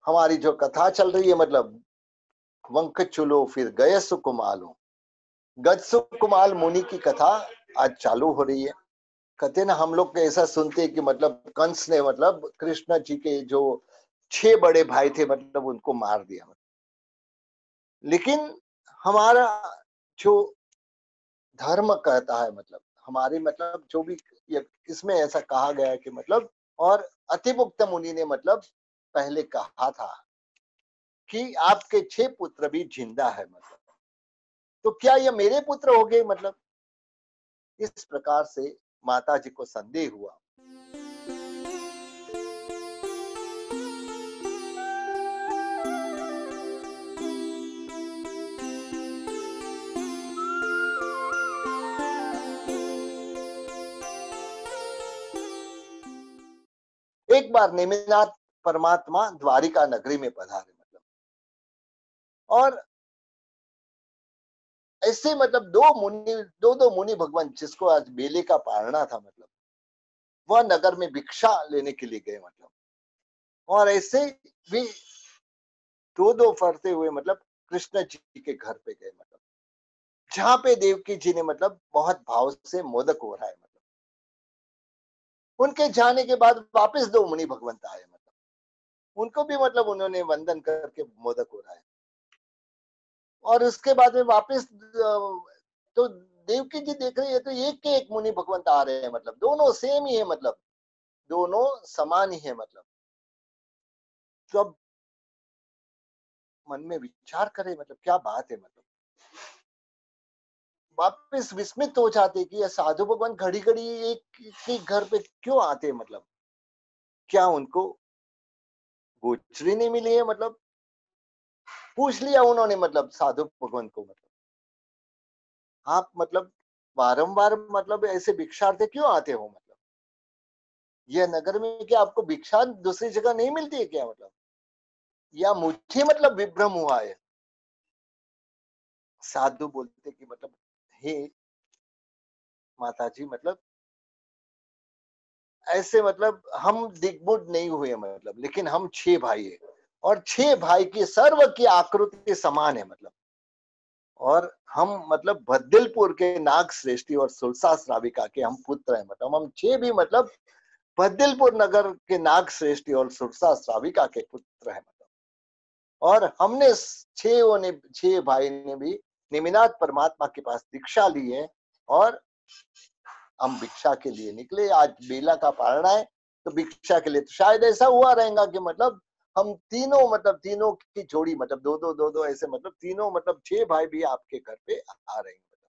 हमारी जो कथा चल रही है मतलब वंक चुलो फिर गय सुकुमालो, गज सुकुमाल मुनि की कथा आज चालू हो रही है। कहते ना हम लोग ऐसा सुनते हैं कि मतलब कंस ने मतलब कृष्ण जी के जो 6 बड़े भाई थे मतलब उनको मार दिया। लेकिन हमारा जो धर्म कहता है मतलब हमारी मतलब जो भी इसमें ऐसा कहा गया है कि मतलब और अतिमुक्त मुनि ने मतलब पहले कहा था कि आपके 6 पुत्र भी जिंदा है मतलब, तो क्या ये मेरे पुत्र हो गए मतलब? इस प्रकार से माता जी को संदेह हुआ। एक बार नेमिनाथ परमात्मा द्वारिका नगरी में पधारे मतलब, और ऐसे मतलब दो दो मुनि भगवान जिसको आज बेले का पारना था मतलब, वह नगर में भिक्षा लेने के लिए गए मतलब, और ऐसे भी दो दो फरते हुए मतलब कृष्ण जी के घर पे गए मतलब, जहां पे देवकी जी ने मतलब बहुत भाव से मोदक हो रहा है मतलब। उनके जाने के बाद वापस दो मुनि भगवंत आए मतलब, उनको भी मतलब उन्होंने वंदन करके मोदक हो रहा है, और उसके बाद में वापस तो देवकी जी देख रही है तो एक के एक मुनि भगवंत आ रहे हैं मतलब, दोनों सेम ही है मतलब, दोनों समान ही है मतलब। तो अब मन में विचार करें मतलब क्या बात है मतलब, वापस विस्मित हो जाते कि ये साधु भगवान घड़ी घड़ी एक के घर पे क्यों आते मतलब, क्या उनको गोचरी नहीं मिली है मतलब? पूछ लिया उन्होंने मतलब साधु भगवान को मतलब, आप मतलब बारंबार मतलब ऐसे भिक्षार्थी क्यों आते हो मतलब, यह नगर में क्या आपको भिक्षा दूसरी जगह नहीं मिलती है क्या मतलब, या मुझे मतलब विभ्रम हुआ है? साधु बोलते कि मतलब हे माता जी मतलब ऐसे मतलब हम दिग्मुख नहीं हुए मतलब, लेकिन हम 6 भाई है, और 6 भाई की सर्व की आकृति समान है मतलब, और हम मतलब बद्दिलपुर के नाग श्रेष्ठी और सुलसा श्राविका के हम पुत्र हैं मतलब, हम 6 भी मतलब बद्दिलपुर नगर के नाग श्रेष्ठी और सुरसा श्राविका के पुत्र है मतलब, और हमने 6 भाई ने भी निमिनाथ परमात्मा के पास दीक्षा ली है, और हम भिक्षा के लिए निकले। आज बेला का पारण है तो भिक्षा के लिए, तो शायद ऐसा हुआ रहेगा कि मतलब हम तीनों मतलब तीनों की जोड़ी मतलब दो दो ऐसे मतलब तीनों मतलब 6 भाई भी आपके घर पे आ रहे हैं मतलब।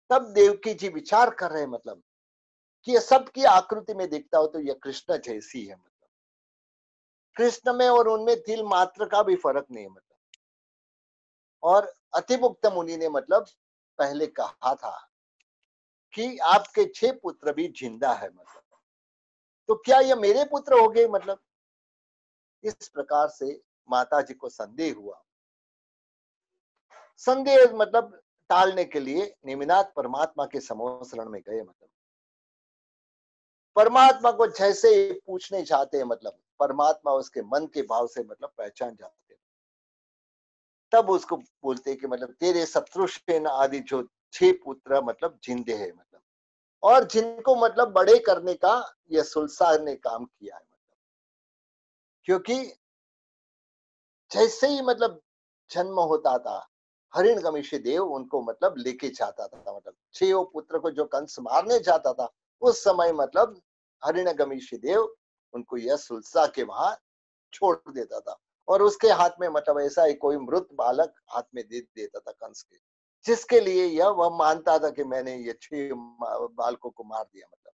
तब देवकी जी विचार कर रहे हैं मतलब कि ये सबकी आकृति में देखता हो तो यह कृष्ण जैसी है मतलब, कृष्ण में और उनमें तिल मात्र का भी फर्क नहीं है मतलब। और अतिमुक्त मुनि ने मतलब पहले कहा था कि आपके 6 पुत्र भी जिंदा है मतलब, तो क्या ये मेरे पुत्र हो गए मतलब? इस प्रकार से माता जी को संदेह हुआ। संदेह मतलब टालने के लिए नेमिनाथ परमात्मा के समोसरण में गए मतलब, परमात्मा को जैसे ही पूछने चाहते हैं मतलब परमात्मा उसके मन के भाव से मतलब पहचान जाते हैं। तब उसको बोलते हैं कि मतलब तेरे शत्रुसेन आदि जो 6 पुत्र मतलब जिंदे हैं मतलब, और जिनको मतलब बड़े करने का यह सुलसा ने काम किया है मतलब, क्योंकि जैसे ही मतलब जन्म होता था हरिणगमिष्य देव उनको मतलब लेके जाता था मतलब, 6 पुत्र को जो कंस मारने जाता था उस समय मतलब हरिणगमिष्य देव उनको यह सुलसा के वहां छोड़ देता था, और उसके हाथ में मतलब ऐसा ही कोई मृत बालक हाथ में दे देता था कंस के, जिसके लिए यह वह मानता था कि मैंने ये 6 बालकों को मार दिया मतलब।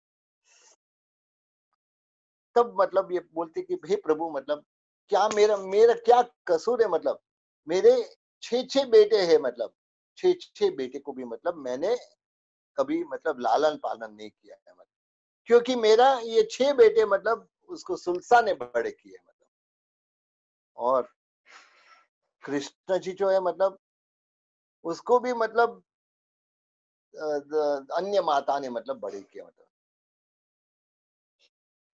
तब मतलब ये बोलते कि हे प्रभु मतलब क्या मेरा मेरा क्या कसूर है मतलब, मेरे 6 बेटे हैं मतलब, 6 बेटे को भी मतलब मैंने कभी मतलब लालन पालन नहीं किया है मतलब, क्योंकि मेरा ये 6 बेटे मतलब उसको सुलसा ने बड़े किए मतलब, और कृष्ण जी जो है मतलब उसको भी मतलब अन्य माता ने मतलब बड़े किया मतलब,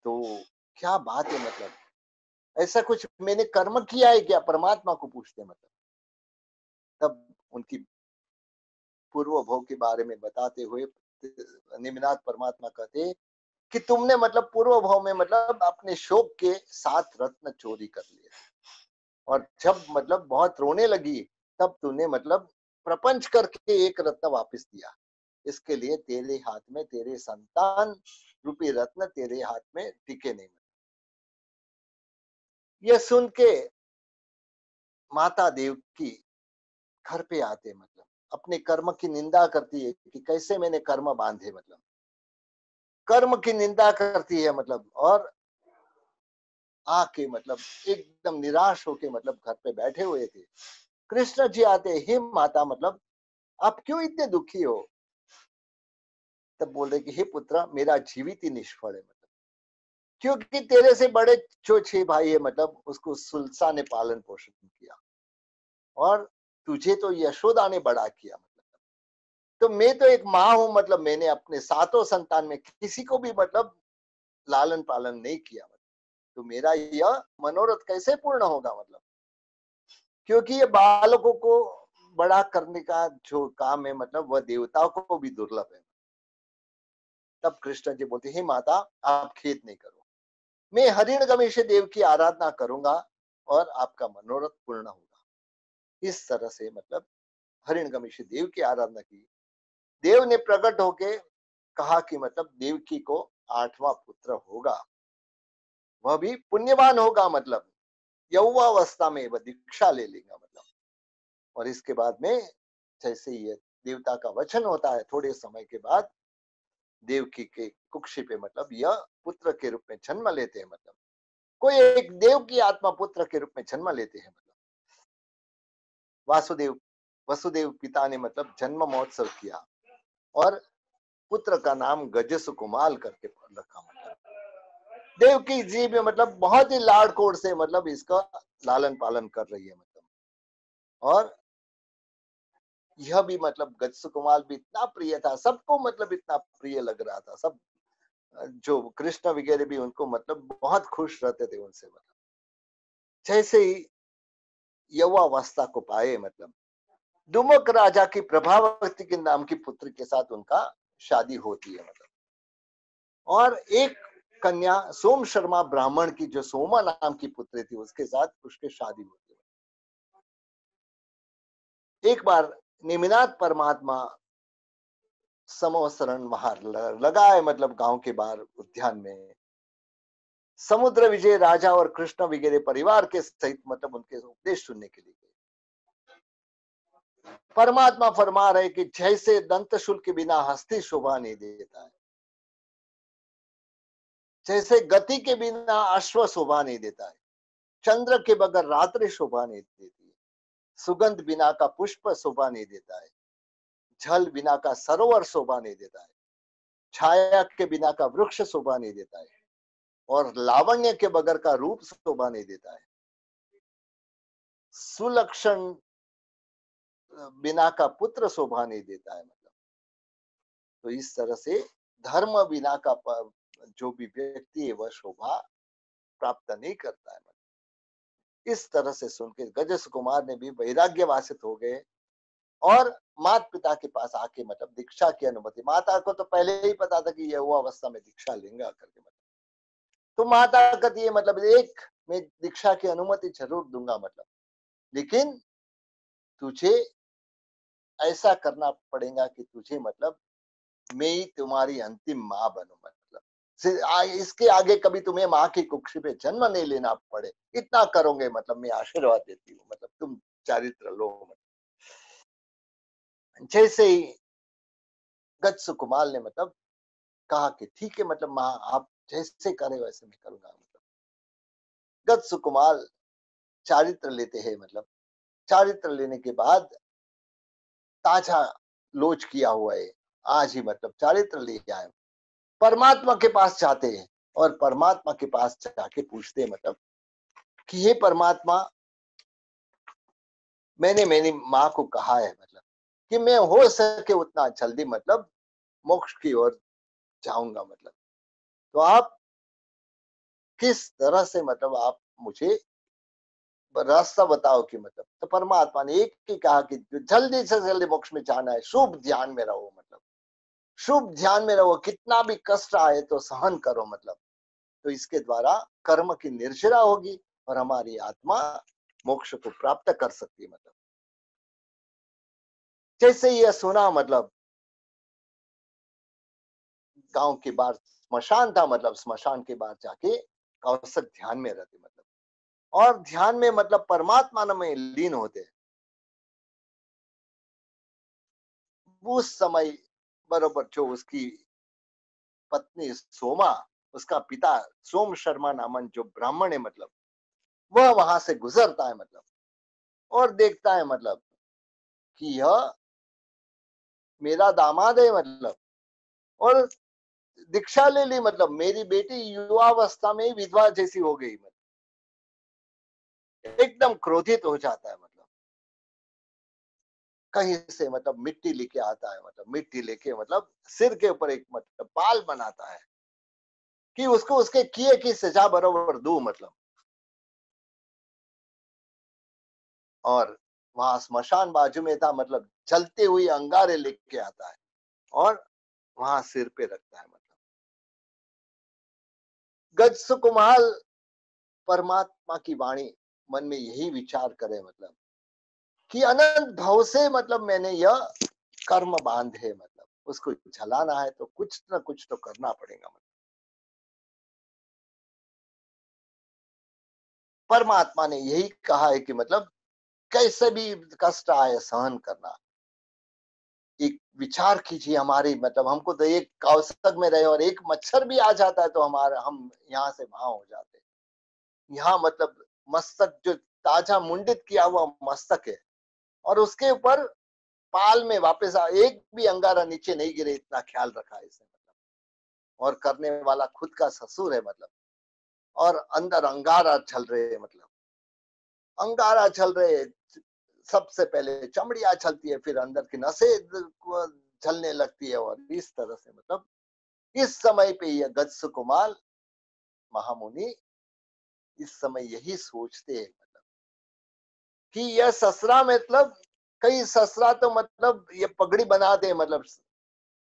तो क्या बात है मतलब, ऐसा कुछ मैंने कर्म किया है क्या, परमात्मा को पूछते मतलब। तब उनकी पूर्व भोग के बारे में बताते हुए निमिनाथ परमात्मा कहते कि तुमने मतलब पूर्व भाव में मतलब अपने शोक के 7 रत्न चोरी कर लिए, और जब मतलब बहुत रोने लगी तब तूने मतलब प्रपंच करके एक रत्न वापस दिया। इसके लिए तेरे हाथ में तेरे संतान रूपी रत्न तेरे हाथ में टिके नहीं। यह सुन के माता देव की घर पे आते मतलब अपने कर्म की निंदा करती है कि कैसे मैंने कर्म बांधे, मतलब कर्म की निंदा करती है मतलब, और आके मतलब एकदम निराश होके मतलब घर पे बैठे हुए थे। कृष्ण जी आते, हे माता मतलब आप क्यों इतने दुखी हो। तब बोल रहे कि हे पुत्र मेरा जीवित ही निष्फल है, मतलब क्योंकि तेरे से बड़े जो 6 भाई है मतलब उसको सुलसा ने पालन पोषण किया, और तुझे तो यशोदा ने बड़ा किया, मतलब तो मैं तो एक माँ हूं, मतलब मैंने अपने 7 संतान में किसी को भी मतलब लालन पालन नहीं किया, मतलब तो मेरा यह मनोरथ कैसे पूर्ण होगा, मतलब क्योंकि ये बालकों को बड़ा करने का जो काम है मतलब वह देवताओं को भी दुर्लभ है। तब कृष्ण जी बोलते, हे माता आप खेद नहीं करो, मैं हरिणगमी से देव की आराधना करूंगा और आपका मनोरथ पूर्ण होगा। इस तरह से मतलब हरिणगमी से देव की आराधना की। देव ने प्रकट होके कहा कि मतलब देवकी को 8वां पुत्र होगा, वह भी पुण्यवान होगा, मतलब यौवावस्था में वह दीक्षा ले लेगा, मतलब और इसके बाद में जैसे ये देवता का वचन होता है, थोड़े समय के बाद देवकी के कुक्षी पे मतलब यह पुत्र के रूप में जन्म लेते हैं, मतलब कोई एक देव की आत्मा पुत्र के रूप में जन्म लेते हैं, मतलब वासुदेव वसुदेव पिता ने मतलब जन्म महोत्सव किया और पुत्र का नाम गजस कुमाल करके रखा, मतलब देवकी जी भी मतलब बहुत ही लाड़कोड़ से मतलब इसका लालन पालन कर रही है, मतलब और यह भी मतलब गजस कुमाल भी इतना प्रिय था सबको, मतलब इतना प्रिय लग रहा था सब, जो कृष्ण वगैरह भी उनको मतलब बहुत खुश रहते थे उनसे, मतलब जैसे ही यौवावस्था को पाए मतलब दुमुक राजा की प्रभावती के नाम की पुत्र के साथ उनका शादी होती है, मतलब और एक कन्या सोम शर्मा ब्राह्मण की जो सोमा नाम की पुत्री थी उसके साथ उसकी शादी होती है। एक बार नेमिनाथ परमात्मा समोसरण वहां लगाए मतलब गांव के बाहर उद्यान में, समुद्र विजय राजा और कृष्ण वगैरह परिवार के सहित मतलब उनके उपदेश सुनने के लिए गए। परमात्मा फरमा रहे कि जैसे दंत शुल्क के बिना हस्ती शोभा नहीं देता है, जैसे गति के बिना अश्व शोभा नहीं देता है, चंद्र के बगैर रात्रि शोभा नहीं देती है, सुगंध बिना का पुष्प शोभा नहीं देता है, जल बिना का सरोवर शोभा नहीं देता है, छाया के बिना का वृक्ष शोभा नहीं देता है, और लावण्य के बगैर का रूप शोभा नहीं देता है, सुलक्षण बिना का पुत्र शोभा नहीं देता है, मतलब तो इस तरह से धर्म बिना का जो भी व्यक्ति है वह शोभा प्राप्त नहीं करता है, मतलब इस तरह से सुन के गजस कुमार ने भी वैराग्य वासित हो गए और माता पिता के पास आके मतलब दीक्षा की अनुमति, माता को तो पहले ही पता था कि यह वो अवस्था में दीक्षा लेंगे करके, मतलब तो माता कहती है मतलब एक मैं दीक्षा की अनुमति जरूर दूंगा, मतलब लेकिन तुझे ऐसा करना पड़ेगा कि तुझे मतलब मैं ही तुम्हारी अंतिम माँ बनूं, मतलब इसके आगे कभी तुम्हें माँ की कुक्षी पे जन्म नहीं लेना पड़े, इतना करोगे मतलब मैं आशीर्वाद देती हूँ, मतलब तुम चारित्र लो, मतलब जैसे ही गज सुकुमाल ने मतलब कहा कि ठीक है मतलब माँ आप जैसे करे वैसे मैं करूंगा, मतलब गज सुकुमाल चारित्र लेते हैं, मतलब चारित्र लेने के बाद ताजा लोच किया हुआ है, आज ही मतलब चारित्र ले आए, परमात्मा के पास जाते हैं और परमात्मा के पास जाके पूछते हैं मतलब कि हे परमात्मा मैंने मेरी माँ को कहा है मतलब कि मैं हो सके उतना जल्दी मतलब मोक्ष की ओर जाऊंगा, मतलब तो आप किस तरह से मतलब आप मुझे रास्ता बताओ कि मतलब, तो परमात्मा ने एक ही कहा कि जल्दी से जल्दी मोक्ष में जाना है, शुभ ध्यान में रहो, मतलब शुभ ध्यान में रहो, कितना भी कष्ट आए तो सहन करो, मतलब तो इसके द्वारा कर्म की निर्जरा होगी और हमारी आत्मा मोक्ष को प्राप्त कर सकती है। मतलब जैसे ये सुना, मतलब गांव के बाहर स्मशान था, मतलब स्मशान के बाहर जाके कौशक ध्यान में रहते, मतलब और ध्यान में मतलब परमात्मा में लीन होते। उस समय बरोबर जो उसकी पत्नी सोमा, उसका पिता सोम शर्मा नामन जो ब्राह्मण है, मतलब वह वहां से गुजरता है, मतलब और देखता है, मतलब कि यह मेरा दामाद है, मतलब और दीक्षा ले ली, मतलब मेरी बेटी युवावस्था में ही विधवा जैसी हो गई, मतलब एकदम क्रोधित हो जाता है, मतलब कहीं से मतलब मिट्टी लेके आता है, मतलब मिट्टी लेके मतलब सिर के ऊपर एक मतलब बाल बनाता है कि उसको उसके किए की सजा बराबर दू, मतलब और वहां स्मशान बाजू में था, मतलब जलते हुए अंगारे लेके आता है और वहां सिर पे रखता है, मतलब गज सुकुमाल परमात्मा की वाणी मन में यही विचार करे, मतलब कि अनंत भाव से मतलब मैंने यह कर्म बांधे, मतलब उसको जलाना है तो कुछ ना कुछ तो करना पड़ेगा, मतलब परमात्मा ने यही कहा है कि मतलब कैसे भी कष्ट आए सहन करना। एक विचार कीजिए, हमारी मतलब हमको तो एक कौशक में रहे और एक मच्छर भी आ जाता है तो हमारा हम यहाँ से वहां हो जाते हैं। यहाँ मतलब मस्तक जो ताजा मुंडित किया हुआ मस्तक है और उसके ऊपर पाल में वापस एक भी अंगारा नीचे नहीं गिरे, इतना ख्याल रखा है इसने, मतलब और करने वाला खुद का ससुर है, मतलब और अंदर अंगारा चल रहे है, मतलब अंगारा चल रहे है। सबसे पहले चमड़िया चलती है, फिर अंदर की नसें चलने लगती है और इस तरह से मतलब इस समय पे यह गत्स कुमार महामुनि इस समय यही सोचते हैं, मतलब कि यह ससुरा मतलब कई ससुरा तो मतलब ये पगड़ी बना दे, मतलब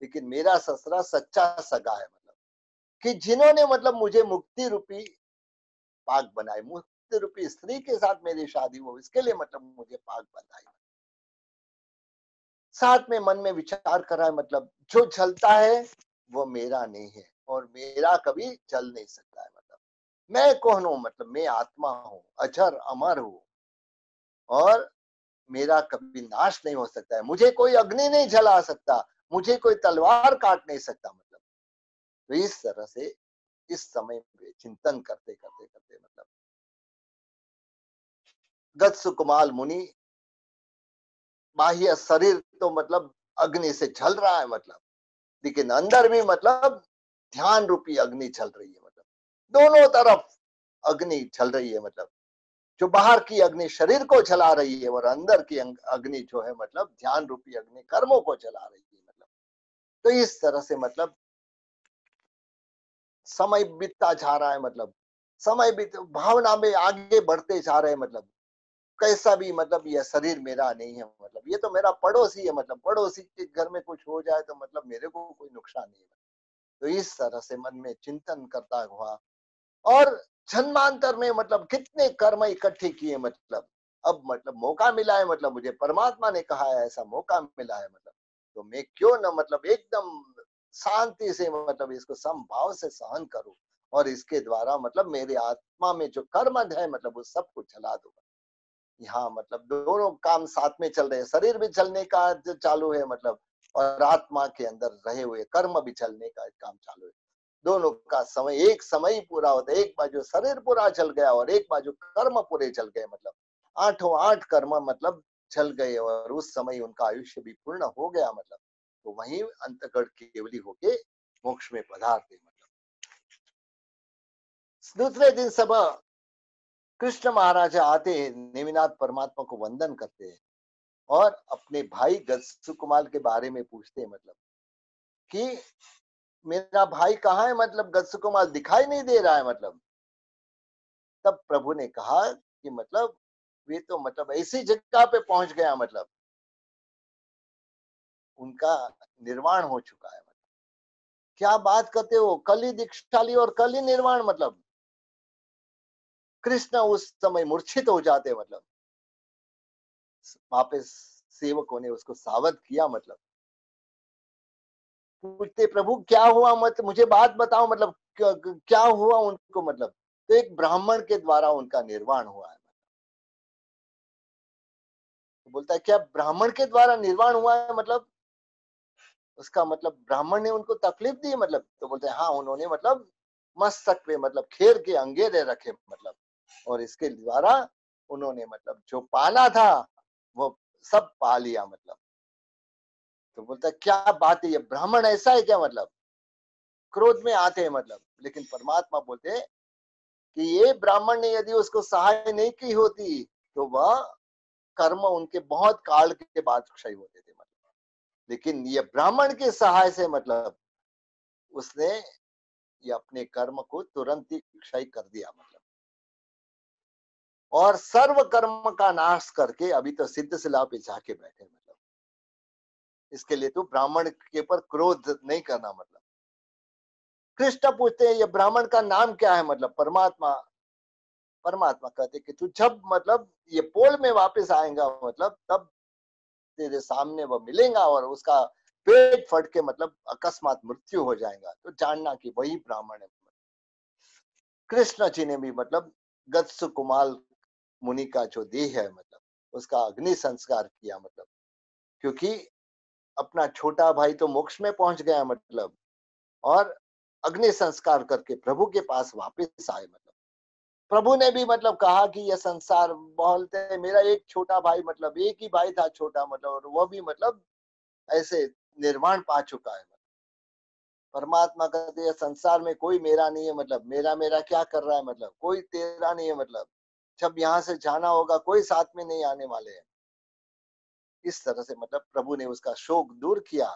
लेकिन मेरा ससुरा सच्चा सगा है, मतलब कि जिन्होंने मतलब मुझे मुक्ति रूपी पाग बनाए, मुक्ति रूपी स्त्री के साथ मेरी शादी हो, इसके लिए मतलब मुझे पाग बनाई। साथ में मन में विचार कर रहा है, मतलब जो जलता है वो मेरा नहीं है और मेरा कभी जल नहीं सकता है, मतलब मैं कौन हूं, मतलब मैं आत्मा हूं, अजर अमर हूं और मेरा कभी नाश नहीं हो सकता है, मुझे कोई अग्नि नहीं जला सकता, मुझे कोई तलवार काट नहीं सकता, मतलब तो इस तरह से इस समय में चिंतन करते करते करते मतलब गत्स कुमाल मुनि बाह्य शरीर तो मतलब अग्नि से जल रहा है, मतलब लेकिन अंदर भी मतलब ध्यान रूपी अग्नि चल रही है, मतलब दोनों तरफ अग्नि चल रही है, मतलब जो बाहर की अग्नि शरीर को जला रही है और अंदर की अग्नि जो है मतलब ध्यान रूपी अग्नि कर्मों को जला रही है, मतलब तो इस तरह से मतलब समय बीतता जा रहा है, मतलब समय बीत भावना में आगे बढ़ते जा रहे हैं, मतलब कैसा भी मतलब यह शरीर मेरा नहीं है, मतलब ये तो मेरा पड़ोसी है, मतलब पड़ोसी के घर में कुछ हो जाए तो मतलब मेरे को कोई नुकसान नहीं है। तो इस तरह से मन में चिंतन करता हुआ और जन्मांतर में मतलब कितने कर्म इकट्ठे किए, मतलब अब मतलब मौका मिला है, मतलब मुझे परमात्मा ने कहा है ऐसा मौका मिला है, मतलब तो मैं क्यों ना मतलब एकदम शांति से मतलब इसको समभाव से सहन करूं और इसके द्वारा मतलब मेरे आत्मा में जो कर्म है मतलब वो सब कुछ जला दूंगा। यहाँ मतलब दोनों काम साथ में चल रहे हैं, शरीर भी चलने का चालू है, मतलब और आत्मा के अंदर रहे हुए कर्म भी चलने का काम चालू है। दोनों का समय एक समय ही पूरा होता है, एक बाजू शरीर पूरा चल गया और एक बाजू कर्म पूरे चल गए, मतलब आठों आठ कर्म मतलब चल गए और उस समय उनका आयुष्य भी पूर्ण हो गया, मतलब तो वहीं अंतगढ़ केवली होके मोक्ष में पधारते, मतलब दूसरे दिन सब कृष्ण महाराजा आते हैं, नेमिनाथ परमात्मा को वंदन करते हैं और अपने भाई गत्सु कुमार के बारे में पूछते हैं, मतलब कि मेरा भाई कहाँ है, मतलब गत्सु कुमार दिखाई नहीं दे रहा है, मतलब तब प्रभु ने कहा कि मतलब वे तो मतलब ऐसी जगह पे पहुंच गया, मतलब उनका निर्वाण हो चुका है। क्या बात करते हो, कल ही दीक्षाली और कल ही निर्वाण, मतलब कृष्ण उस समय मूर्छित हो जाते, मतलब वापस सेवकों ने उसको सावध किया, मतलब पूछते प्रभु क्या हुआ, मत मुझे बात बताओ, मतलब क्या हुआ उनको, मतलब तो एक ब्राह्मण के द्वारा उनका निर्वाण हुआ है। तो बोलता है क्या ब्राह्मण के द्वारा निर्वाण हुआ है, मतलब उसका मतलब ब्राह्मण ने उनको तकलीफ दी, मतलब तो बोलते हैं हाँ, उन्होंने मतलब मस्तक पे मतलब खेर के अंगेरे रखे, मतलब और इसके द्वारा उन्होंने मतलब जो पाना था वो सब पा लिया, मतलब तो बोलता है क्या बात है, ये ब्राह्मण ऐसा है क्या, मतलब क्रोध में आते हैं, मतलब लेकिन परमात्मा बोलते हैं कि ये ब्राह्मण ने यदि उसको सहाय नहीं की होती तो वह कर्म उनके बहुत काल के बाद क्षय होते थे, मतलब लेकिन ये ब्राह्मण के सहाय से मतलब उसने ये अपने कर्म को तुरंत ही क्षय कर दिया, मतलब और सर्व कर्म का नाश करके अभी तो सिद्ध शिला पे जाके बैठे, मतलब इसके लिए तो ब्राह्मण के ऊपर क्रोध नहीं करना, मतलब कृष्ण पूछते हैं ये ब्राह्मण का नाम क्या है, मतलब परमात्मा परमात्मा कहते कि तू जब मतलब ये पोल में वापस आएगा, मतलब तब तेरे सामने वो मिलेगा और उसका पेट फट के मतलब अकस्मात मृत्यु हो जाएगा, तो जानना कि वही ब्राह्मण है। कृष्ण जी ने भी मतलब गत्सु कुमाल मुनि का जो देह है, मतलब उसका अग्नि संस्कार किया, मतलब क्योंकि अपना छोटा भाई तो मोक्ष में पहुंच गया, मतलब और अग्नि संस्कार करके प्रभु के पास वापस आए, मतलब प्रभु ने भी मतलब कहा कि यह संसार बोलते हैं मेरा एक छोटा भाई, मतलब एक ही भाई था छोटा, मतलब और वह भी मतलब ऐसे निर्वाण पा चुका है। परमात्मा कहते हैं संसार में कोई मेरा नहीं है, मतलब मेरा मेरा क्या कर रहा है, मतलब कोई तेरा नहीं है, मतलब जब यहाँ से जाना होगा कोई साथ में नहीं आने वाले हैं। इस तरह से मतलब प्रभु ने उसका शोक दूर किया,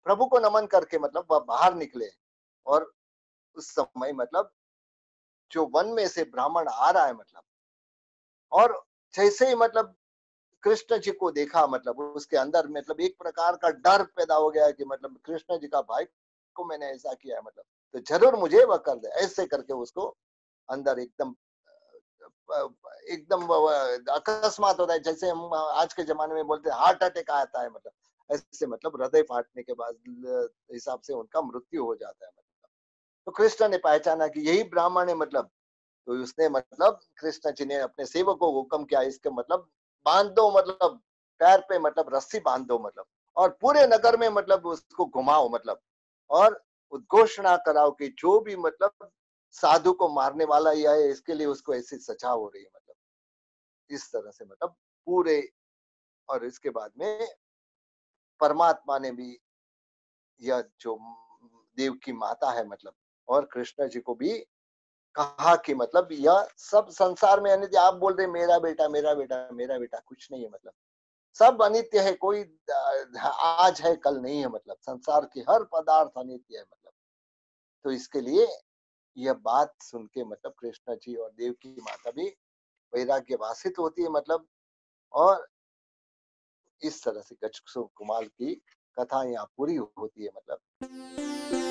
प्रभु को नमन करके मतलब वह बाहर निकले और उस समय मतलब जो वन में से ब्राह्मण आ रहा है, मतलब और जैसे ही मतलब कृष्ण जी को देखा, मतलब उसके अंदर मतलब एक प्रकार का डर पैदा हो गया कि मतलब कृष्ण जी का भाई को मैंने ऐसा किया है, मतलब तो जरूर मुझे वह कर दे, ऐसे करके उसको अंदर एकदम एकदम अकस्मात होता है, जैसे हम आज के जमाने में बोलते हैं हार्ट अटैक आता है, मतलब ऐसे मतलब हृदय फाटने के बाद हिसाब से उनका मृत्यु हो जाता है, मतलब तो कृष्ण ने पहचाना कि यही ब्राह्मण है, मतलब तो उसने मतलब कृष्ण जी ने अपने सेवक को हुक्म किया इसके मतलब बांध दो, मतलब पैर पे मतलब रस्सी बांध दो, मतलब और पूरे नगर में मतलब उसको घुमाओ, मतलब और उद्घोषणा कराओ कि जो भी मतलब साधु को मारने वाला ही है इसके लिए उसको ऐसी सजा हो रही है, मतलब इस तरह से मतलब पूरे। और इसके बाद में परमात्मा ने भी यह जो देव की माता है, मतलब और कृष्ण जी को भी कहा कि मतलब यह सब संसार में अनित्य, आप बोल रहे मेरा बेटा मेरा बेटा मेरा बेटा, कुछ नहीं है, मतलब सब अनित्य है, कोई आज है कल नहीं है, मतलब संसार की हर पदार्थ अनित्य है, मतलब तो इसके लिए यह बात सुन के मतलब कृष्ण जी और देव की माता भी वैराग्य वासित होती है, मतलब और इस तरह से गच्छसु कुमार की कथा यहाँ पूरी होती है, मतलब